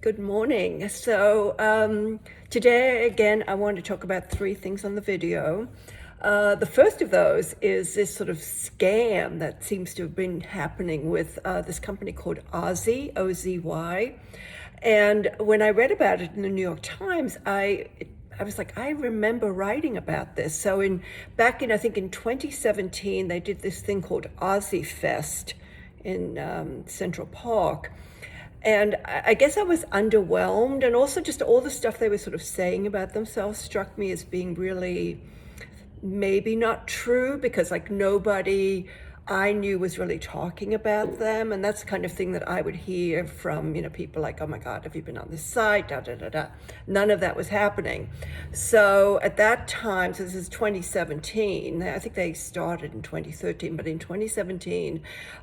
Good morning. Today, again, I want to talk about three things on the video. The first of those is this sort of scam that seems to have been happening with this company called Ozzy, O-Z-Y. And when I read about it in the New York Times, I was like, I remember writing about this. So back in, I think in 2017, they did this thing called OZY Fest in Central Park. And I guess I was underwhelmed, and also just all the stuff they were sort of saying about themselves struck me as being really maybe not true, because like nobody I knew was really talking about them. And that's the kind of thing that I would hear from, people like, oh my God, have you been on this site? Da, da, da, da. None of that was happening. So at that time, so this is 2017, I think they started in 2013, but in 2017,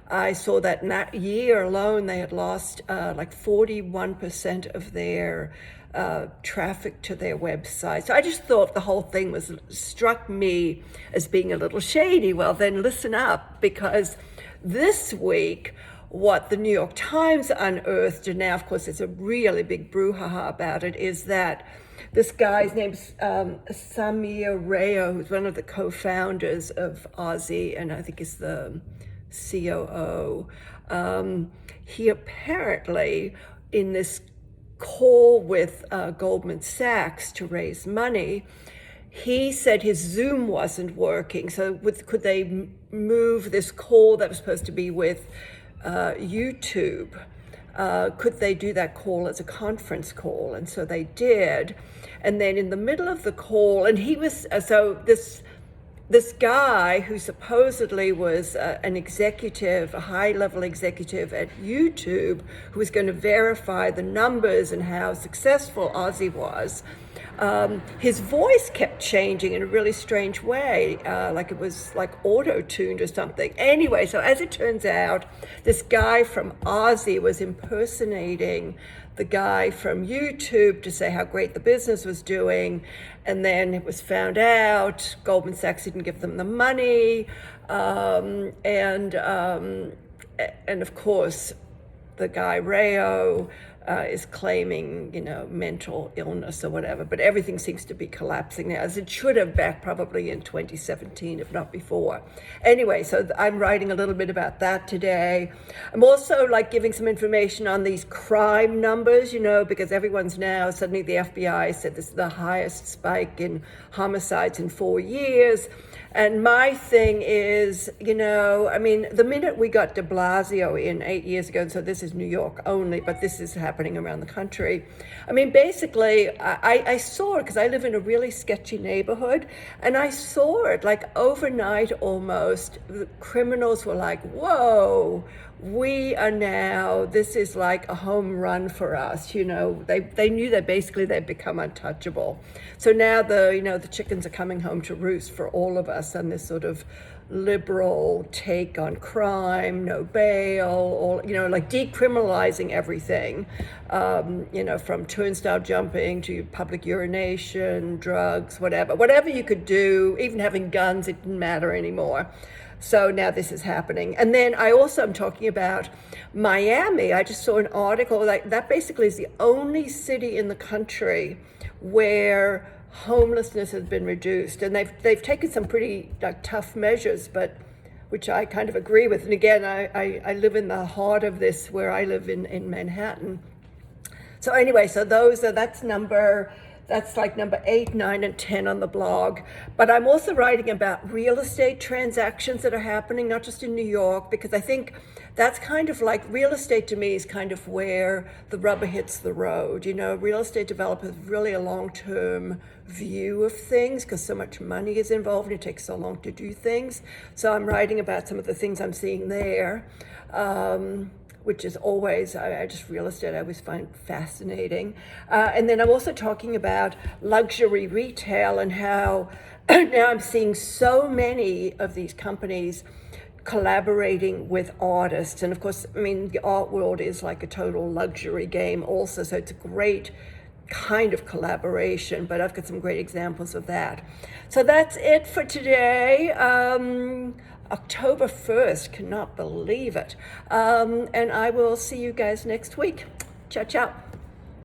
I saw that in that year alone, they had lost like 41% of their traffic to their website. So I just thought the whole thing struck me as being a little shady. Well, then listen up, because this week, what the New York Times unearthed, and now of course there's a really big brouhaha about it, is that this guy's name's Samir Rayo, who's one of the co-founders of Ozzy, and I think is the COO. He apparently, in this call with Goldman Sachs to raise money, he said his Zoom wasn't working. So could they move this call that was supposed to be with YouTube? Could they do that call as a conference call? And so they did. And then in the middle of the call, and he was, this guy who supposedly was an executive, a high-level executive at YouTube, who was going to verify the numbers and how successful Ozzy was, his voice kept changing in a really strange way, like it was like auto-tuned or something. Anyway, so as it turns out, this guy from Ozzy was impersonating the guy from YouTube to say how great the business was doing. And then it was found out Goldman Sachs didn't give them the money. And of course, the guy Rayo is claiming, mental illness or whatever, but everything seems to be collapsing now, as it should have back probably in 2017, if not before. Anyway, so I'm writing a little bit about that today. I'm also giving some information on these crime numbers, because everyone's now, suddenly the FBI said this is the highest spike in homicides in 4 years. And my thing is, the minute we got de Blasio in 8 years ago, and so this is New York only, but this is happening around the country. Basically, I saw it because I live in a really sketchy neighborhood, and I saw it overnight almost. The criminals were like, whoa, this is like a home run for us. They knew that basically they'd become untouchable. So now the chickens are coming home to roost for all of us, and this sort of liberal take on crime, no bail, decriminalizing everything, from turnstile jumping to public urination, drugs, whatever you could do, even having guns, it didn't matter anymore. So now this is happening. And then I also am talking about Miami. I just saw an article that basically is the only city in the country where homelessness has been reduced. And they've taken some pretty tough measures, but which I kind of agree with. And again, I live in the heart of this, where I live in Manhattan. So anyway, that's number 8, 9, and 10 on the blog. But I'm also writing about real estate transactions that are happening, not just in New York, because I think that's kind of real estate to me is kind of where the rubber hits the road. Real estate developers have really a long-term view of things because so much money is involved and it takes so long to do things. So I'm writing about some of the things I'm seeing there. Which is always, real estate I always find fascinating. And then I'm also talking about luxury retail and how now I'm seeing so many of these companies collaborating with artists. And of course, the art world is like a total luxury game also, so it's a great kind of collaboration, but I've got some great examples of that. So that's it for today. October 1st, cannot believe it. And I will see you guys next week. Ciao, ciao.